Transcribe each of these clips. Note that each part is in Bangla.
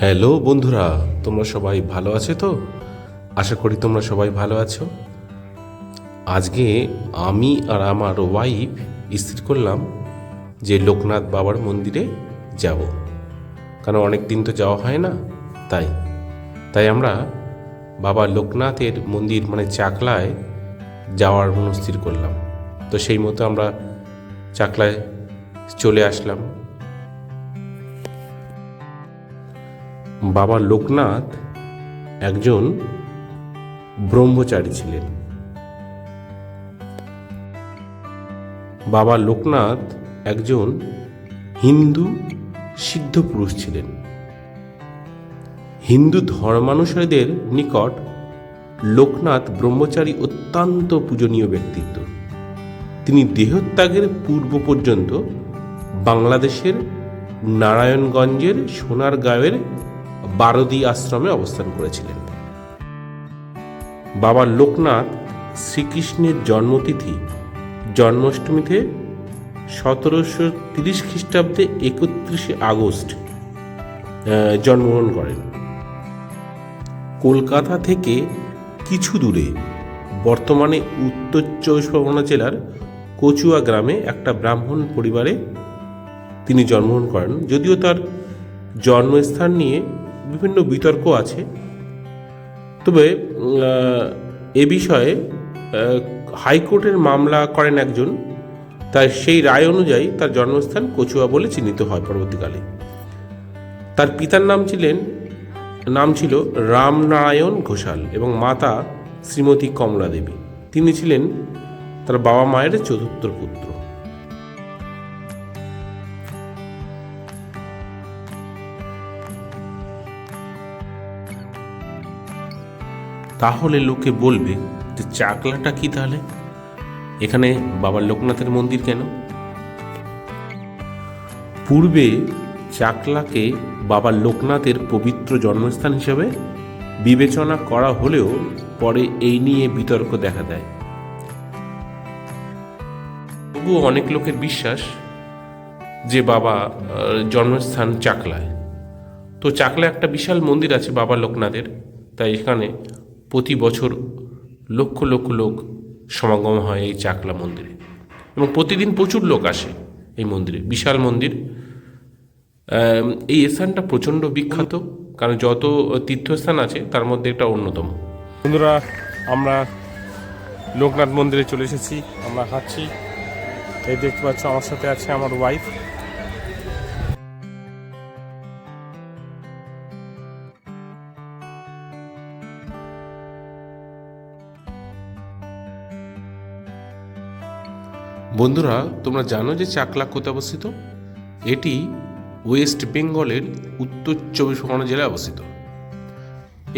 হ্যালো বন্ধুরা, তোমরা সবাই ভালো আছো তো? আশা করি তোমরা সবাই ভালো আছো। আজকে আমি আর আমার ওয়াইফ স্থির করলাম যে লোকনাথ বাবার মন্দিরে যাব, কারণ অনেক দিন তো যাওয়া হয় না। তাই তাই আমরা বাবা লোকনাথের মন্দির মানে চাকলায় যাওয়ার মনস্থির করলাম। তো সেই মতো আমরা চাকলায় চলে আসলাম। বাবা লোকনাথ একজন ব্রহ্মচারী ছিলেন। বাবা লোকনাথ একজন হিন্দু সিদ্ধ পুরুষ ছিলেন। হিন্দু ধর্মানুসারীদের নিকট লোকনাথ ব্রহ্মচারী অত্যন্ত পূজনীয় ব্যক্তিত্ব। তিনি দেহত্যাগের পূর্ব পর্যন্ত বাংলাদেশের নারায়ণগঞ্জের সোনারগাঁওয়ের বারদী আশ্রমে অবস্থান করেছিলেন। বাবা লোকনাথ শ্রীকৃষ্ণের জন্মতিথি জন্মাষ্টমীতে 1730 খ্রিস্টাব্দে 31 আগস্ট জন্মগ্রহণ করেন। কলকাতা থেকে কিছু দূরে বর্তমানে উত্তর চব্বিশ পরগনা জেলার কচুয়া গ্রামে একটা ব্রাহ্মণ পরিবারে তিনি জন্মগ্রহণ করেন। যদিও তার জন্মস্থান নিয়ে বিভিন্ন বিতর্ক আছে, তবে এ বিষয়ে হাইকোর্টের মামলা করেন একজন, তাই সেই রায় অনুযায়ী তার জন্মস্থান কচুয়া বলে চিহ্নিত হয় পরবর্তীকালে। তার পিতার নাম ছিল রামনারায়ণ ঘোষাল এবং মাতা শ্রীমতী কমলা দেবী। তিনি ছিলেন তার বাবা মায়ের চতুর্থ পুত্র। তাহলে লোকে বলবে যে চাকলাটা কি তাহলে, এখানে বাবা লোকনাথের মন্দির কেন? পূর্বে চাকলাকে বাবা লোকনাথের পবিত্র জন্মস্থান হিসেবে বিবেচনা করা হলেও পরে এই নিয়ে বিতর্ক দেখা দেয়। তবুও অনেক লোকের বিশ্বাস যে বাবা জন্মস্থান চাকলায়। তো চাকলায় একটা বিশাল মন্দির আছে বাবা লোকনাথের, তাই এখানে প্রতি বছর লক্ষ লক্ষ লোক সমাগম হয় এই চাকলা মন্দিরে, এবং প্রতিদিন প্রচুর লোক আসে এই মন্দিরে। বিশাল মন্দির। এই স্থানটা প্রচণ্ড বিখ্যাত, কারণ যত তীর্থস্থান আছে তার মধ্যে একটা অন্যতম। বন্ধুরা, আমরা লোকনাথ মন্দিরে চলে এসেছি। আমরা হাঁটছি, এই দেখতে পাচ্ছ আমার সাথে আছে আমার ওয়াইফ। বন্ধুরা, তোমরা জানো যে চাকলা কোথায় অবস্থিত? এটি ওয়েস্ট বেঙ্গলের উত্তর চব্বিশ পরগনা জেলায় অবস্থিত।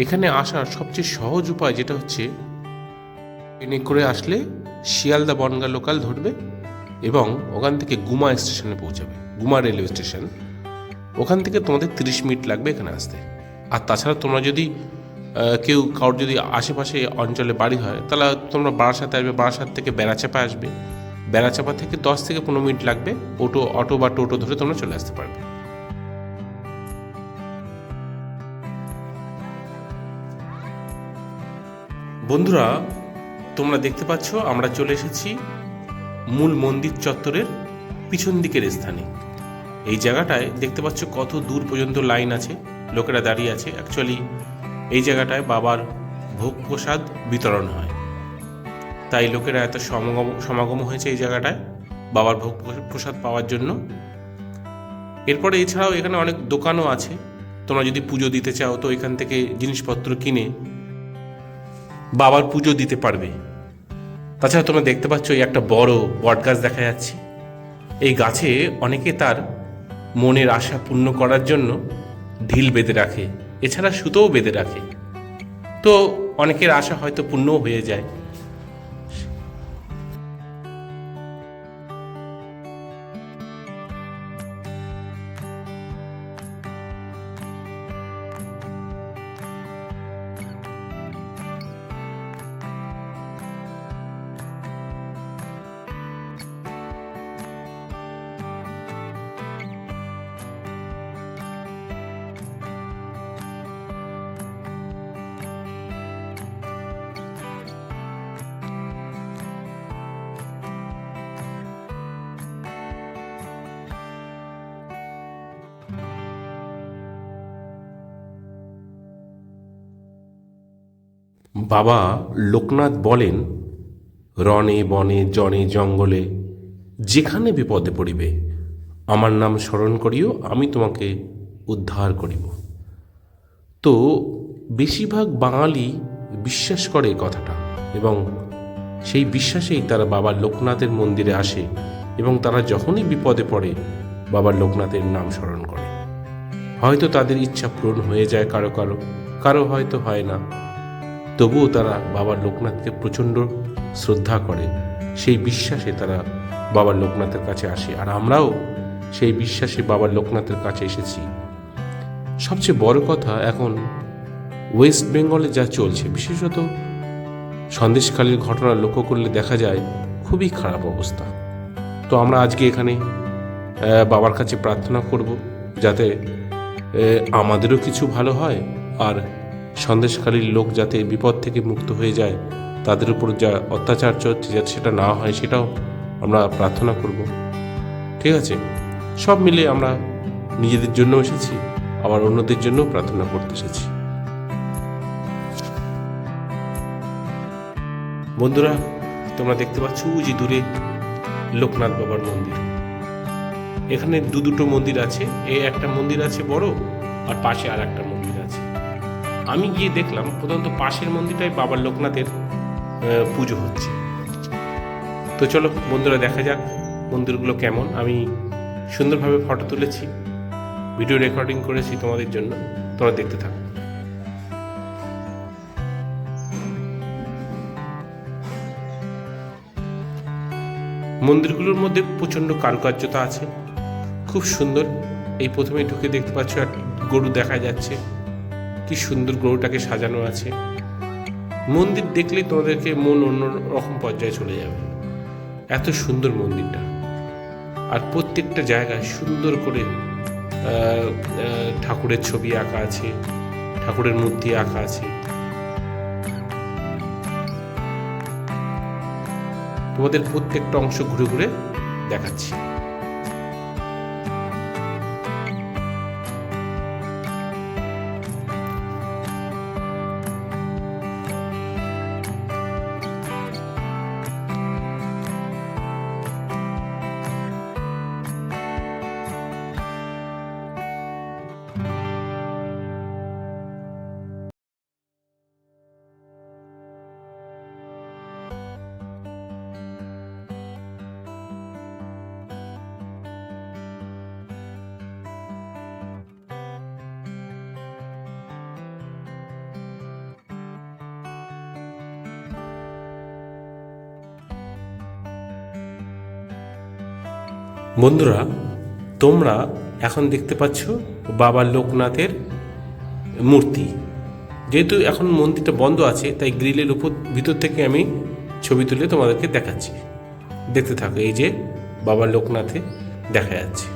এখানে আসার সবচেয়ে সহজ উপায় যেটা হচ্ছে, ট্রেনে করে আসলে শিয়ালদা বনগাঁ লোকাল ধরবে এবং ওখান থেকে গুমা স্টেশনে পৌঁছাবে, গুমা রেলওয়ে স্টেশন। ওখান থেকে তোমাদের 30 মিনিট লাগবে এখানে আসতে। আর তাছাড়া তোমরা যদি কারোর যদি আশেপাশে অঞ্চলে বাড়ি হয়, তাহলে তোমরা বারাসাতে আসবে, বারাসাত থেকে বেড়াচাপা আসবে, বেড়াচাপা থেকে 10 থেকে 15 মিনিট লাগবে অটো বা টোটো ধরে তোমরা চলে আসতে পারবে। বন্ধুরা, তোমরা দেখতে পাচ্ছ আমরা চলে এসেছি মূল মন্দির চত্বরের পিছন দিকের স্থানে। এই জায়গাটায় দেখতে পাচ্ছ কত দূর পর্যন্ত লাইন আছে, লোকেরা দাঁড়িয়ে আছে। অ্যাকচুয়ালি এই জায়গাটায় বাবার ভোগ প্রসাদ বিতরণ হয়, তাই লোকেরা এত সমাগম হয়েছে এই জায়গাটায় বাবার ভোগ প্রসাদ পাওয়ার জন্য। এরপরে এছাড়াও এখানে অনেক দোকানও আছে। তোমরা যদি পুজো দিতে চাও তো এখান থেকে জিনিসপত্র কিনে বাবার পুজো দিতে পারবে। তাছাড়া তোমরা দেখতে পাচ্ছ এই একটা বড় বট গাছ দেখা যাচ্ছে। এই গাছে অনেকে তার মনের আশা পূর্ণ করার জন্য ঢিল বেঁধে রাখে, এছাড়া সুতোও বেঁধে রাখে। তো অনেকের আশা হয়তো পূর্ণও হয়ে যায়। বাবা লোকনাথ বলেন, রণে বনে জনে জঙ্গলে যেখানে বিপদে পড়িবে আমার নাম স্মরণ করিও, আমি তোমাকে উদ্ধার করিব। তো বেশিরভাগ বাঙালি বিশ্বাস করে এই কথাটা, এবং সেই বিশ্বাসেই তারা বাবা লোকনাথের মন্দিরে আসে, এবং তারা যখনই বিপদে পড়ে বাবা লোকনাথের নাম স্মরণ করে। হয়তো তাদের ইচ্ছা পূরণ হয়ে যায়, কারো কারো কারো হয়তো হয় না, তবুও তারা বাবা লোকনাথকে প্রচণ্ড শ্রদ্ধা করে। সেই বিশ্বাসে তারা বাবা লোকনাথের কাছে আসে, আর আমরাও সেই বিশ্বাসে বাবা লোকনাথের কাছে এসেছি। সবচেয়ে বড় কথা, এখন ওয়েস্ট বেঙ্গলে যা চলছে, বিশেষত সন্দেশখালীর ঘটনা লক্ষ্য করলে দেখা যায় খুবই খারাপ অবস্থা। তো আমরা আজকে এখানে বাবার কাছে প্রার্থনা করব যাতে আমাদেরও কিছু ভালো হয়, আর সন্দেশখালীর লোক যাতে বিপদ থেকে মুক্ত হয়ে যায়, তাদের উপর যা অত্যাচার চলছে যাতে সেটা না হয় সেটাও আমরা প্রার্থনা করব। ঠিক আছে, সব মিলে আমরা নিজেদের জন্য এসেছি, আবার অন্যদের জন্য প্রার্থনা করতে এসেছি। বন্ধুরা, তোমরা দেখতে পাচ্ছ যে দূরে লোকনাথ বাবার মন্দির। এখানে দুটো মন্দির আছে, এই একটা মন্দির আছে বড়, আর পাশে আর একটা মন্দির আছে। আমি গিয়ে দেখলাম প্রধানত পাশের মন্দিরটাই বাবার লোকনাথের পুজো হচ্ছে। তো চলো বন্ধুরা, দেখা যাক মন্দিরগুলো কেমন। আমি সুন্দরভাবে ফটো তুলেছি, ভিডিও রেকর্ডিং করেছি তোমাদের জন্য, তোমরা দেখতে থাকো। মন্দিরগুলোর মধ্যে প্রচণ্ড কারুকার্যতা আছে, খুব সুন্দর। এই প্রথমে ঢুকে দেখতে পাচ্ছ এক গরু দেখা যাচ্ছে, কি সুন্দর গরুটাকে সাজানো আছে। মন্দির দেখলেই তোমাদেরকে মন অন্য রকম পর্যায়ে চলে যাবে, এত সুন্দর মন্দিরটা। আর প্রত্যেকটা জায়গায় সুন্দর করে ঠাকুরের ছবি আঁকা আছে, ঠাকুরের মূর্তি আঁকা আছে। তোমাদের প্রত্যেকটা অংশ ঘুরে ঘুরে দেখাচ্ছি। বন্ধুরা, তোমরা এখন দেখতে পাচ্ছ বাবা লোকনাথের মূর্তি। যেহেতু এখন মন্দিরটা বন্ধ আছে, তাই গ্রিলের উপর ভিতর থেকে আমি ছবি তুলে তোমাদেরকে দেখাচ্ছি। দেখতে থাকো। এই যে বাবা লোকনাথে দেখা যাচ্ছে।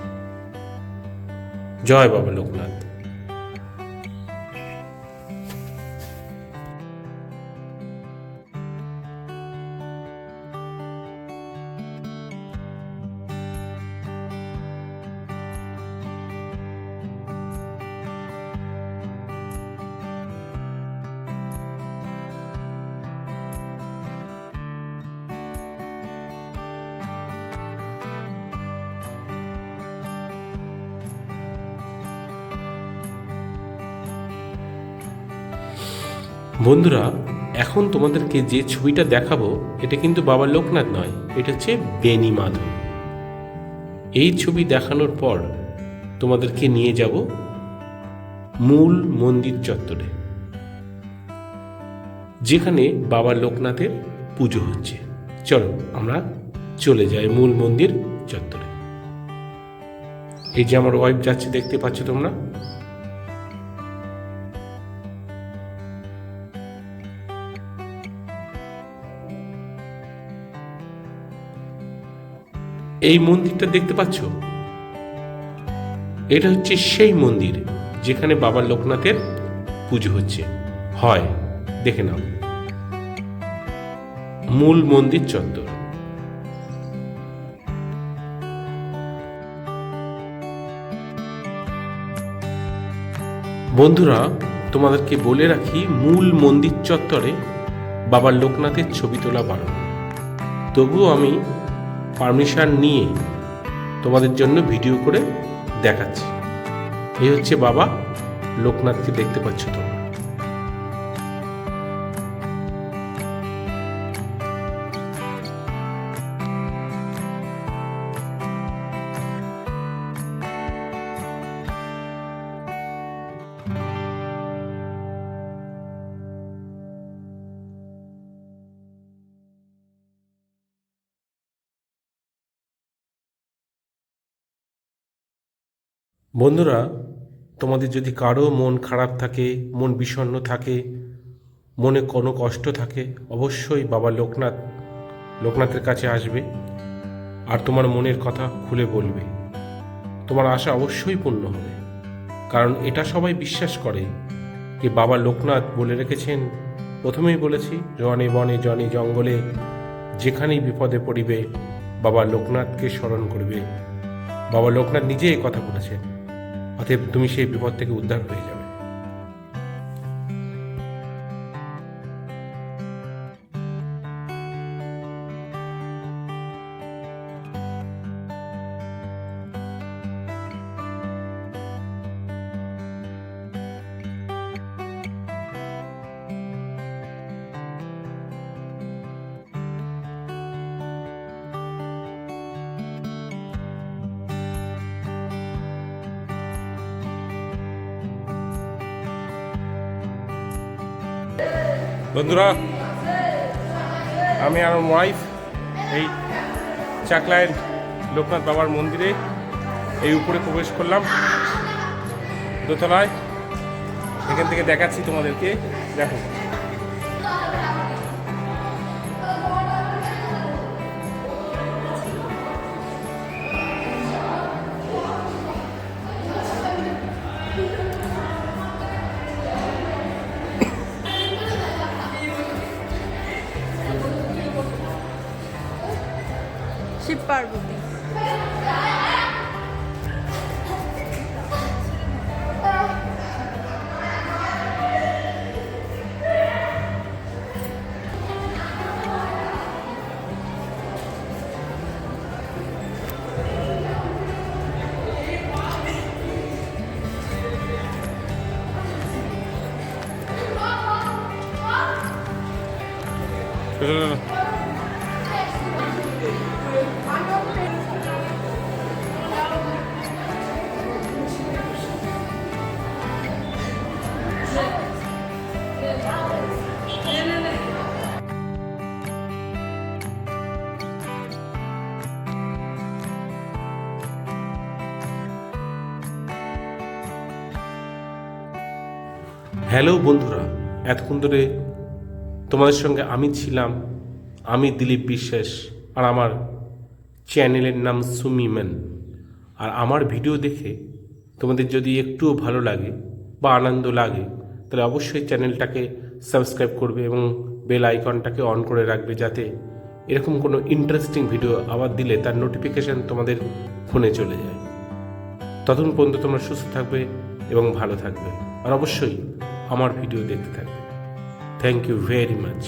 জয় বাবা লোকনাথ। বন্ধুরা, এখন তোমাদেরকে যে ছবিটা দেখাবো এটা কিন্তু বাবা লোকনাথ নয়, এটা হচ্ছে বেনি মাধব। এই ছবি দেখানোর পর তোমাদেরকে নিয়ে যাব মূল মন্দির চত্বরে, যেখানে বাবা লোকনাথের পুজো হচ্ছে। চলো আমরা চলে যাই মূল মন্দির চত্বরে। এই যে আমার ওয়াইফ যাচ্ছে, দেখতে পাচ্ছ তোমরা। এই মন্দিরটা দেখতে পাচ্ছ, এটা হচ্ছে সেই মন্দির যেখানে বাবা লোকনাথের পুজো হচ্ছে। হয়, দেখে নাও, মূল মন্দির চত্বর। বন্ধুরা, তোমাদেরকে বলে রাখি, মূল মন্দির চত্বরে বাবা লোকনাথের ছবি তোলা বারণ, তবুও আমি পারমিশন নিয়ে তোমাদের জন্য ভিডিও করে দেখাচ্ছি। এই হচ্ছে বাবা লোকনাথকে, দেখতে পাচ্ছ তোমরা। বন্ধুরা, তোমাদের যদি কারো মন খারাপ থাকে, মন বিষণ্ণ থাকে, মনে কোনো কষ্ট থাকে, অবশ্যই বাবা লোকনাথের কাছে আসবে আর তোমার মনের কথা খুলে বলবে। তোমার আশা অবশ্যই পূর্ণ হবে। কারণ এটা সবাই বিশ্বাস করে যে বাবা লোকনাথ বলে রেখেছেন, প্রথমেই বলেছি, রনে বনে জনে জঙ্গলে যেখানেই বিপদে পড়িবে বাবা লোকনাথকে স্মরণ করবে। বাবা লোকনাথ নিজে এই কথা বলেছেন, অতএব তুমি সেই বিপদ থেকে উদ্ধার হয়ে যাবে। বন্ধুরা, আমি আর আমার ওয়াইফ এই চাকলায়ের লোকনাথ বাবার মন্দিরে এই উপরে প্রবেশ করলাম, দোতলায়। এখান থেকে দেখাচ্ছি তোমাদেরকে, দেখো। শিব পার্বতী। হ্যালো বন্ধুরা, এতক্ষণ ধরে তোমাদের সঙ্গে আমি ছিলাম, আমি দিলীপ বিশ্বাস, আর আমার চ্যানেলের নাম সুমিমেন। আর আমার ভিডিও দেখে তোমাদের যদি একটুও ভালো লাগে বা আনন্দ লাগে, তাহলে অবশ্যই চ্যানেলটাকে সাবস্ক্রাইব করবে এবং বেল আইকনটাকে অন করে রাখবে, যাতে এরকম কোনো ইন্টারেস্টিং ভিডিও আবার দিলে তার নোটিফিকেশান তোমাদের ফোনে চলে যায়। ততক্ষণ পর্যন্ত তোমরা সুস্থ থাকবে এবং ভালো থাকবে, আর অবশ্যই আমার ভিডিও দেখতে থাকবে। Thank you very much.